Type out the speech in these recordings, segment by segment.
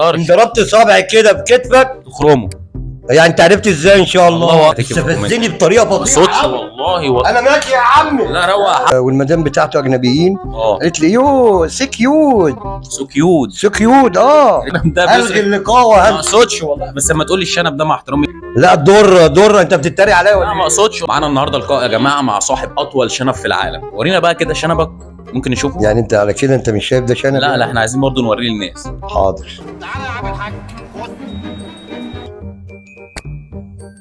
انت ضربت صابعك كده بكتفك تخرمه. يعني انت عرفت ازاي ان شاء الله؟ الله استفزني بطريقه ما فظيعه. صوتش والله انا ماشي يا عم. لا روح. والمدام بتاعته اجنبيين قالت لي يو سي كيوت سو كيوت سو كيوت. ده الغي اللقاء ما اقصدش والله، بس لما تقول لي الشنب ده مع احترامي. لا دور انت بتتريق عليا لا ولا ما اقصدش. معانا النهارده لقاء يا جماعه مع صاحب اطول شنب في العالم. ورينا بقى كده شنبك، ممكن نشوفه؟ يعني انت على كده انت مش شايف ده شنب؟ لا احنا عايزين برضه نوريه للناس. حاضر. تعالى يا عم الحاج.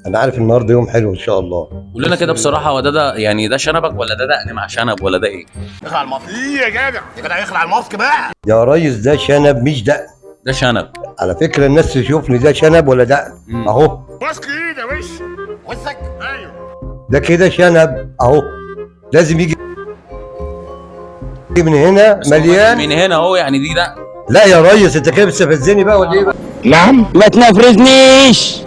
انا عارف النهارده يوم حلو ان شاء الله. قول لنا كده بصراحه، هو ده يعني ده شنبك ولا ده دقن مع شنب ولا ده ايه؟ اخلع الماسك. ايه يا جدع؟ يا جدع اخلع الماسك بقى. يا ريس ده شنب مش دقن. ده شنب على فكره الناس تشوفني ده شنب ولا دقن اهو. ماسك ايه ده وشك؟ ايوه ده كده شنب اهو. لازم يجي من هنا مليان من هنا اهو، يعني دي ده. لا يا ريس انت كده بتستفزني بقى ولا ايه بقى؟ نعم ما تنفرزنيش.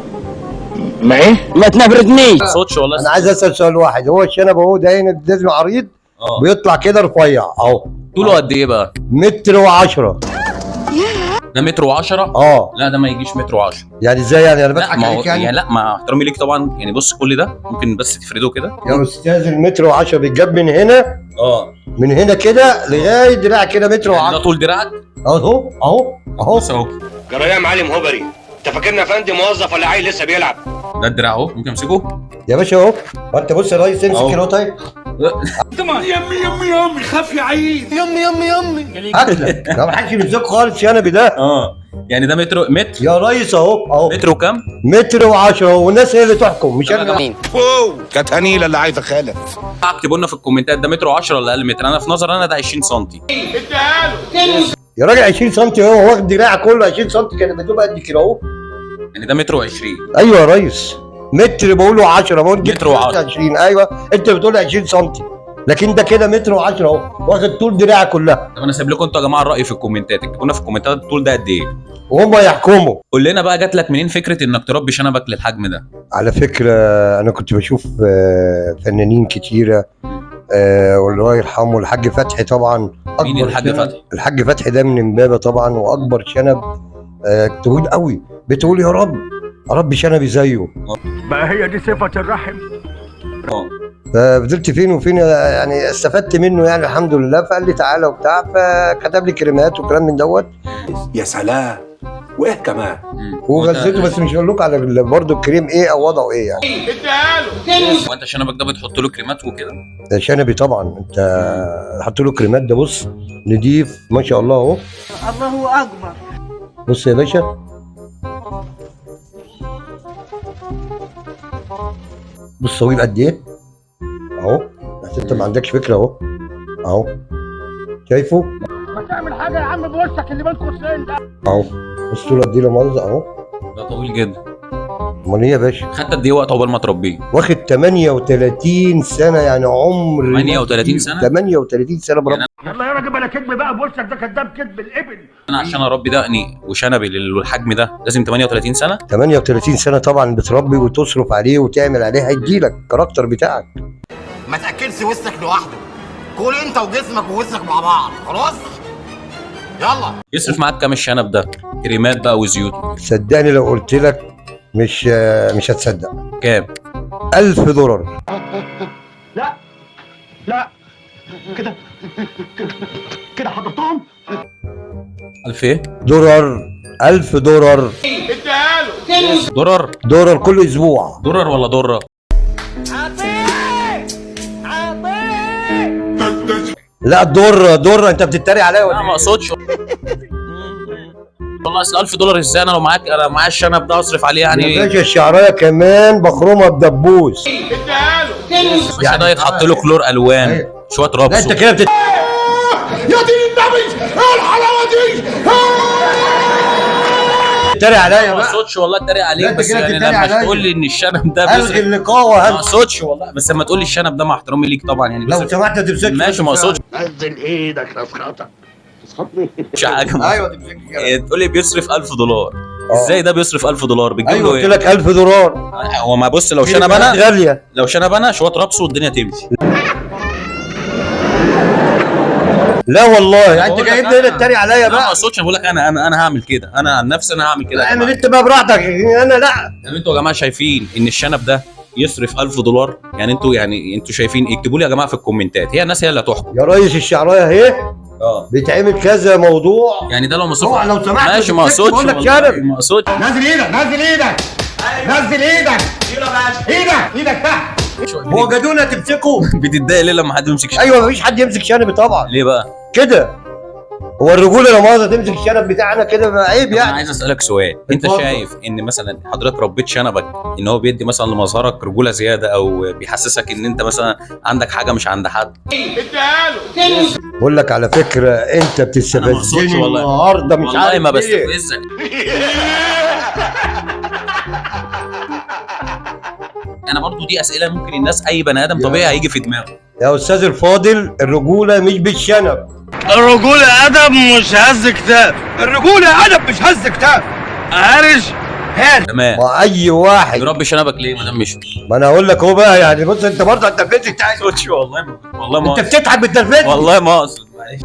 ما ايه؟ ما تنفرزنيش. ما صوتش والله. انا عايز اسال سؤال واحد، هو الشنب اهو ده هنا لازم عريض بيطلع كده رفيع اهو. طوله قد ايه بقى؟ متر و10. ده متر و10؟ لا ده ما يجيش متر و10. يعني ازاي يعني؟ انا بضحك عليك يعني لا مع احترامي ليك طبعا. يعني بص كل ده ممكن بس تفرده كده يا استاذ. المتر و10 بيتجاب من هنا من هنا كده لغايه دراع كده متر و10. يعني ده طول دراعك اهو بس اهو. جرى يا معلم هوبري، انت فاكرنا يا فندم موظف ولا عيل لسه بيلعب؟ ده الدراع اهو، ممكن امسكه يا باشا اهو. انت بص يا ريس امسك كده طيب. يمي خاف يا عيل. يمي اكلك ده ما حدش بيمسك خالص شنبي ده. يعني ده متر يا ريس اهو متر وكام؟ متر و10 والناس هي اللي تحكم مش انا. كانت هنيله اللي عايزه خالد. اكتبوا لنا في الكومنتات ده متر و10 ولا اقل متر. انا في نظر انا ده 20 سم. يا راجل 20 سم هو واخد دراع كله 20 سم كانت بتبقى قد كده اهو. يعني ده متر و20. ايوه يا ريس متر بقوله 10 بقول متر و10 20. ايوه انت بتقول 20 سم لكن ده كده متر و10 اهو واخد طول دراعه كلها. طب انا سايب لكم انتوا يا جماعه الراي في الكومنتات. اكتبوا لنا في الكومنتات الطول ده قد ايه وهم يحكموا. قول لنا بقى جات لك منين فكره انك تربي شنبك للحجم ده؟ على فكره انا كنت بشوف فنانين كتيره والله يرحمه الحاج فتحي طبعا. مين الحاج فتحي؟ الحاج فتحي ده من امبابه طبعا واكبر شنب طويل قوي. بتقول يا رب اربي شنبي زيه. ما هي دي صفه الرحم. ففضلت فين وفين يعني استفدت منه يعني الحمد لله. فقال لي تعالى وبتاع فكتب لي كريمات وكلام من دوت. يا سلام. وايه كمان؟ وغذيته بس مش هقول لكم على برضه الكريم ايه او وضعه ايه يعني. هو انت شنبك ده بتحط له كريمات وكده؟ ده شنبي طبعا. انت حط له كريمات. ده بص نضيف ما شاء الله اهو. الله اكبر. بص يا باشا بص طويل قد ايه اهو. بس انت ما عندكش فكره اهو شايفه؟ ما تعمل حاجه يا عم بوشك اللي بين قوسين ده اهو. بص طوله قد ايه مؤاخذه اهو. ده طويل جدا. امال ايه يا باشا؟ خدت قد ايه وقت عقبال ما تربيه؟ واخد 38 سنه يعني عمر 38 سنه؟ 38 سنه بربي. يلا يا راجل بلا كدب بقى بوشك ده كداب كدب الابن. انا عشان اربي دقني وشنبي للحجم ده لازم 38 سنه؟ 38 سنه طبعا بتربي وتصرف عليه وتعمل عليه هيديلك الكاركتر بتاعك. ما تاكلش وسك لوحده، كل انت وجسمك ووسك مع بعض خلاص. يلا. يصرف معاك كام الشنب ده؟ كريمات بقى وزيوت. صدقني لو قلت لك مش هتصدق. كام؟ $1000. لا كده حضرتهم. 1000 ايه؟ $1000. درر كل اسبوع. درر ولا دره؟ لا دره انت بتتريق عليا ولا لا ما اقصدش والله. اصل $1000 ازاي؟ انا لو انا معايا الشنب ده اصرف عليه يعني. يا باشا الشعرايه كمان بخرومه بدبوس. يعني ده يتحط له كلور الوان شويه ربص. لا انت كده يا دين النبي ايه الحلاوه دي؟ بتتريق عليا ما بقى. اقصدش والله اتريق عليك. انت بس كده يعني بتتريق لما عليا. تقول لي ان الشنب ده الغي بيصرف. اللقاء ما وهمشي. اقصدش والله، بس لما تقول لي الشنب ده مع احترامي ليك طبعا يعني لو سمحت ما تمسكش. ماشي ما اقصدش. نزل ايدك تسخطك. مش حاجه. ايوه تمسكني. تقول لي بيصرف $1000. ازاي ده بيصرف $1000؟ بتجيب ايوه له قلت ايه؟ لك $1000. هو ما بص لو شنب انا غاليه. لو شنب انا شويه ربص والدنيا تمشي. لا والله انت بقول لك جايبني هنا أنا. تتريق عليا لا ما بقى. اقصدش، بقول لك انا هعمل كده، انا عن نفسي انا هعمل كده يا اعمل جماعة. انت بقى براحتك، انا لا. طب انتوا يا جماعه شايفين ان الشنب ده يصرف $1000؟ يعني انتوا شايفين؟ اكتبوا لي يا جماعه في الكومنتات، هي الناس هي اللي هتحكم. يا ريس الشعرايه اهي اه بتعمل كذا موضوع. يعني ده لو مصروف اوعى لو سمحت ماشي، ما ما تمسكش، اقصدش بقول لك والله، شنب. ما اقصدش. نزل ايدك نزل ايدك نزل ايدك ايدك تحت. هو جدونا تمسكه. بتتضايق ليه لما حد يمسك شنب؟ ايوه مفيش حد يمسك شنبي طبعا ليه بقى؟ كده. هو الرجوله لما مؤاخذه تمسك الشنب بتاعنا كده بقى عيب انا يعني. عايز اسالك سؤال، انت اتفضل. شايف ان مثلا حضرتك ربيت شنبك ان هو بيدي مثلا لمظهرك رجوله زياده، او بيحسسك ان انت مثلا عندك حاجه مش عند حد؟ بقول لك على فكره انت أنا ما أقصدش بتستفزني والله. النهارده مش والله عارف ما ليه. بستفزك. انا برضو دي اسئله ممكن الناس، اي بني ادم طبيعي هيجي في دماغه. يا استاذ الفاضل الرجوله مش بالشنب. الرجولة أدب مش هز كتاب. الرجولة أدب مش هز كتاب. عارش هاد. تمام. ما اي واحد. يربي شنبك ليه ما دام مش ما انا اقول لك اهو بقى يعني. بص انت برضه الترفيز بتاعك. والله ما انت أقصد. بتتعب بالترفيز. والله ما اقصد، معلش.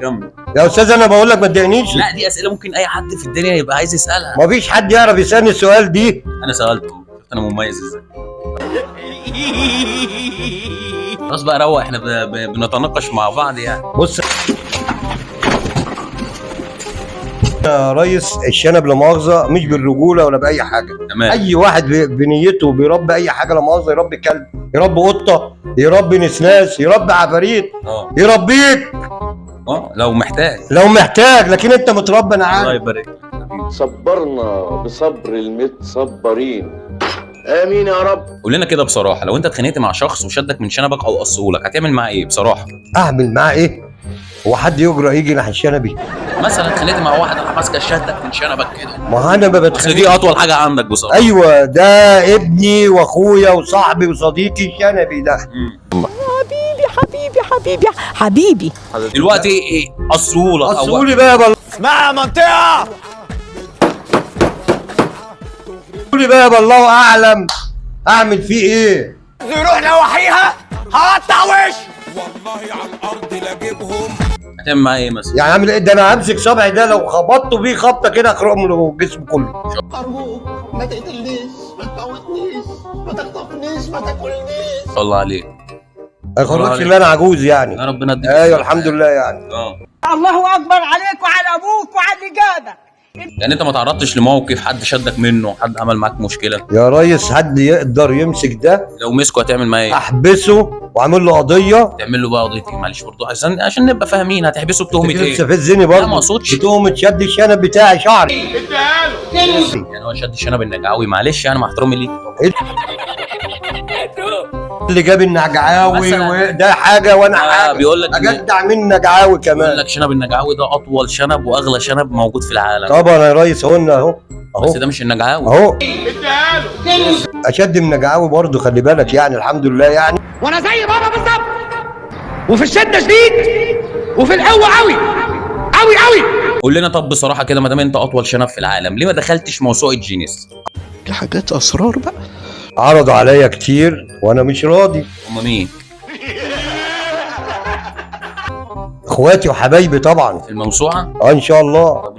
كمل. يا استاذ انا بقول لك ما تضايقنيش. لا دي اسئله ممكن اي حد في الدنيا يبقى عايز يسالها. ما فيش حد يعرف يسالني السؤال دي. انا سالته، شفت انا مميز ازاي. خلاص بقى روق، احنا بنتناقش مع بعض يعني. بص يا ريس الشنب لا مؤاخذه مش بالرجوله ولا باي حاجه. تمام. اي واحد بنيته بيربي اي حاجه لا مؤاخذه، يربي كلب، يربي قطه، يربي نسناس، يربي عفاريت، اه يربيك لو محتاج. لو محتاج. لكن انت متربي انا الله عارف. يبارك لك حبيبي. صبرنا بصبر المتصبرين. امين يا رب. قول لنا كده بصراحه، لو انت اتخانقت مع شخص وشدك من شنبك او قصهولك هتعمل معاه ايه بصراحه؟ اعمل معاه ايه؟ هو حد يجرى يجي ناحيه شنبي؟ مثلا اتخانقت مع واحد راح ماسكه شدك من شنبك كده، ما انا ما اصل بتخانق. دي اطول حاجه عندك بصراحه. ايوه ده ابني واخويا وصاحبي وصديقي شنبي ده. حبيبي دلوقتي ايه قصهولك او قصولي بقى بالله. اسمها منطقة. قولي بقى بالله اعلم اعمل فيه ايه؟ نروح نواحيها هقطع وش. هتعمل معاه ايه مثلا؟ يعني اعمل ايه؟ ده انا همسك صبعي ده لو خبطته بيه خبطه كده اخرم له الجسم كله. ما تقتلنيش، ما تموتنيش، ما تخطفنيش، ما تاكلنيش. الله عليك. ما يخرجش ان انا عجوز يعني. يا ربنا يديك ايوه الصحة. الحمد لله يعني. الله اكبر عليك وعلى ابوك وعلى اللي جابك. يعني انت ما تعرضتش لموقف حد شدك منه، حد عمل معاك مشكله؟ يا ريس حد يقدر يمسك ده لو مسكه هتعمل معاه ايه؟ احبسه واعمل له قضيه. تعمل له بقى قضيه ايه؟ معلش برضه عشان نبقى فاهمين، هتحبسه بتهمه ايه؟ تستفزني برضه. لا، ما اقصدش. بتهمه شد الشنب بتاعي شعري. يعني هو شد شنب النجعاوي، معلش يعني مع احترامي ليك. اللي جاب النجعاوي مثلاً. وده حاجه وانا حاجه. بيقول لك اجدع من النجعاوي بيقول كمان. لك شنب النجعاوي ده اطول شنب واغلى شنب موجود في العالم. طبعا يا ريس قلنا اهو بس اهو ده مش النجعاوي. اهو. اشد من النجعاوي برضه خلي بالك يعني الحمد لله يعني. وانا زي بابا بالظبط. وفي الشدة شديد وفي القوة قوي قوي قوي. قول لنا طب بصراحه كده، ما دام انت اطول شنب في العالم ليه ما دخلتش موسوعه جينيس؟ دي حاجات اسرار بقى. عرضوا عليا كتير وانا مش راضي. هم مين؟ اخواتي وحبايبي طبعا. في الموسوعه؟ ان شاء الله.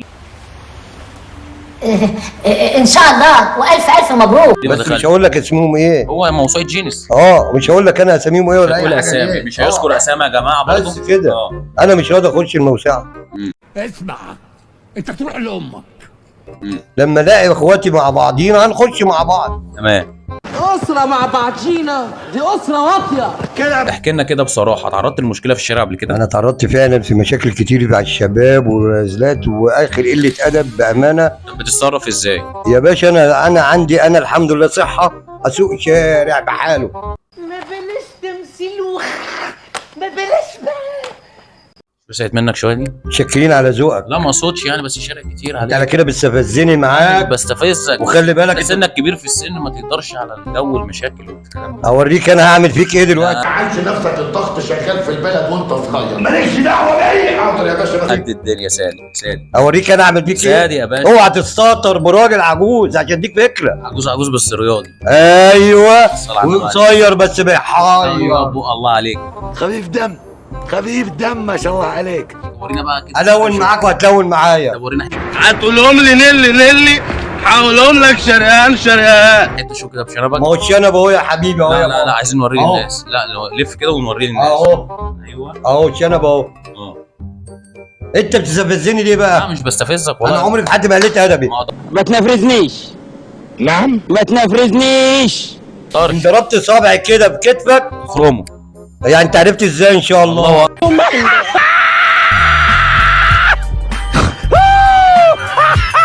ان شاء الله والف الف مبروك. ليه ما بس مش دخلتش؟ هقول لك اسمهم ايه. هو موسوعه جينيس. مش هقول لك انا اساميهم ايه ولا اي هيقول حاجه. اسامي، إيه. مش هيذكر اسامي يا جماعه برضه. بس كده. انا مش راضي اخش الموسعه. اسمع انت تروح لامك. لما الاقي اخواتي مع بعضينا هنخش مع بعض. تمام. أسرة مع بعضينا، دي أسرة واطية. احكي لنا كده بصراحه، تعرضت لمشكله في الشارع قبل كده؟ انا تعرضت فعلا في مشاكل كتير مع الشباب ورزلات واخر قله ادب بامانه. طب بتتصرف ازاي؟ يا باشا انا عندي انا الحمد لله صحه اسوق شارع بحاله. ما بلاش تمثيل ما بلاش بقى. وسعت منك شويه دي؟ شاكرين على ذوقك. لا ما اقصدش يعني، بس الشارع كتير انت عليك. على كده بتستفزني معاك. بستفزك. وخلي بالك انت سنك كبير في السن، ما تقدرش على الجو المشاكل والكلام ده. اوريك انا هعمل فيك ايه دلوقتي. عايش نفسك الضغط شغال في البلد وانت صغير. مالكش دعوه بيا. حاضر يا باشا. قد الدنيا سادي. اوريك انا اعمل فيك ايه. سادي يا باشا. اوعى تستهتر براجل عجوز عشان اديك فكره. عجوز بس رياضي. ايوه الصلاة على النبي. وقصير بس ايوه بيحير. ابو الله عليك. خفيف دم خفيف دم ما شاء الله عليك. ورينا بقى كده. الون معاك وهتلون معايا. طب ورينا هتقولهم لي نلي هقولهم لك شرقان حته شو كده بشنبك. ما هو الشنب اهو يا حبيبي اهو. لا لا لا عايزين نوريه أهو. للناس. لا لف كده ونوريه للناس. اهو ايوه اهو الشنب اهو. انت بتستفزني ليه لا بقى؟ مش بستفزك والله. انا عمري في حد ما قلت ادبي. ما تنفرزنيش. نعم. ما تنفرزنيش. انت ضربت صابعك كده بكتفك خرومه. يعني انت عرفت ازاي ان شاء الله؟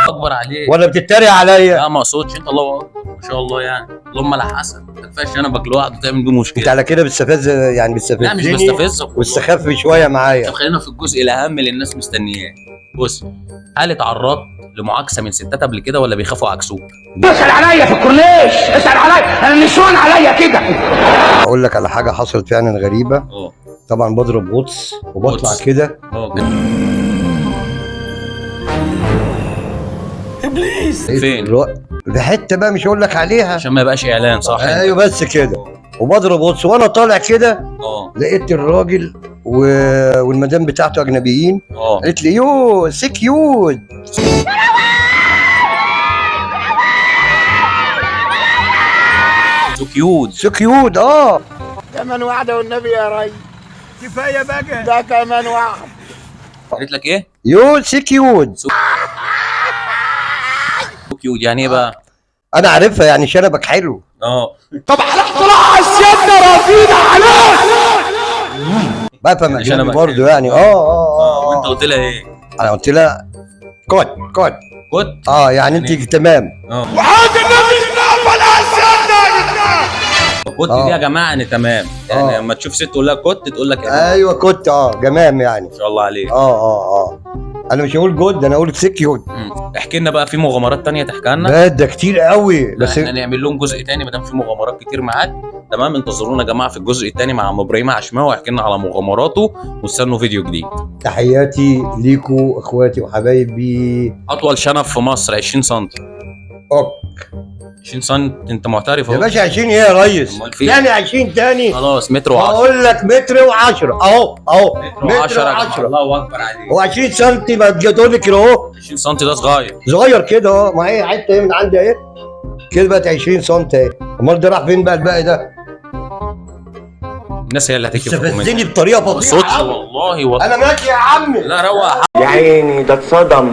اكبر عليك. ولا بتتريق عليا؟ لا ما اقصدش انت. الله اكبر ما شاء الله يعني. اللهم لا حسن. ما كفاش شنبك لوحده تعمل بيه مشكله. انت على كده بتستفز يعني بتستفزني. لا مش بستفزك واستخف شويه معايا. طب خلينا في الجزء الاهم اللي الناس مستنياه. بص، هل اتعرضت لمعاكسه من ستات قبل كده ولا بيخافوا يعكسوك؟ اسال عليا في الكورنيش، اسال عليا، انا النسوان عليا كده. اقول لك على حاجه حصلت فعلا غريبه. طبعا بضرب غطس وبطلع غطس. كده. ابليس فين؟ في حته بقى مش هقول لك عليها عشان ما يبقاش اعلان صح؟ ايوه بس كده. وبضرب غطس وانا طالع كده لقيت الراجل والمدام بتاعته اجنبيين. قالت لي يو سكيوت. سكيوت كمان واحده والنبي يا ري. كفايه بقى. ده كمان واحد. قالت لك ايه؟ يو سكيوت. سكيوت يعني ايه بقى؟ انا عارفها يعني شنبك حلو. طب طلع السيادة رافينا عليك. بفهم اجنبي برضه يعني. وانت قلت لها ايه؟ انا قلت لها كوت. يعني انت تمام. وعاد النبي نقبل السيادة. كوت دي يا جماعه يعني تمام. يعني لما تشوف ست تقول لها كوت تقول لك ايوه كوت جمام يعني. ما شاء الله عليك. انا مش هقول جود، انا هقول سكيوت. احكي لنا بقى في مغامرات تانية تحكي لنا. ده كتير قوي. بس احنا نعمل لهم جزء تاني ما دام في مغامرات كتير معاك. تمام، انتظرونا يا جماعه في الجزء التاني مع ابراهيم عشماوي ويحكي لنا على مغامراته، واستنوا فيديو جديد. تحياتي ليكوا اخواتي وحبايبي. اطول شنب في مصر 20 سم. 20 سم انت معترف يا باشا 20 ايه يا ريس؟ تاني 20 تاني. خلاص متر و10. هقول لك متر و10 اهو متر و10. الله اكبر عليك. هو 20 سم ما تقول لي كده اهو. 20 سم ده صغير كده اهو. ما هي حته من عندي اهي كده بقت 20 سم اهي. امال ده راح فين بقى الباقي ده؟ الناس هي اللي هتكتب في الكومنت. استفزني بطريقه فظيعه. صوتش والله انا ماشي يا عمي. لا روق يا عيني ده اتصدم.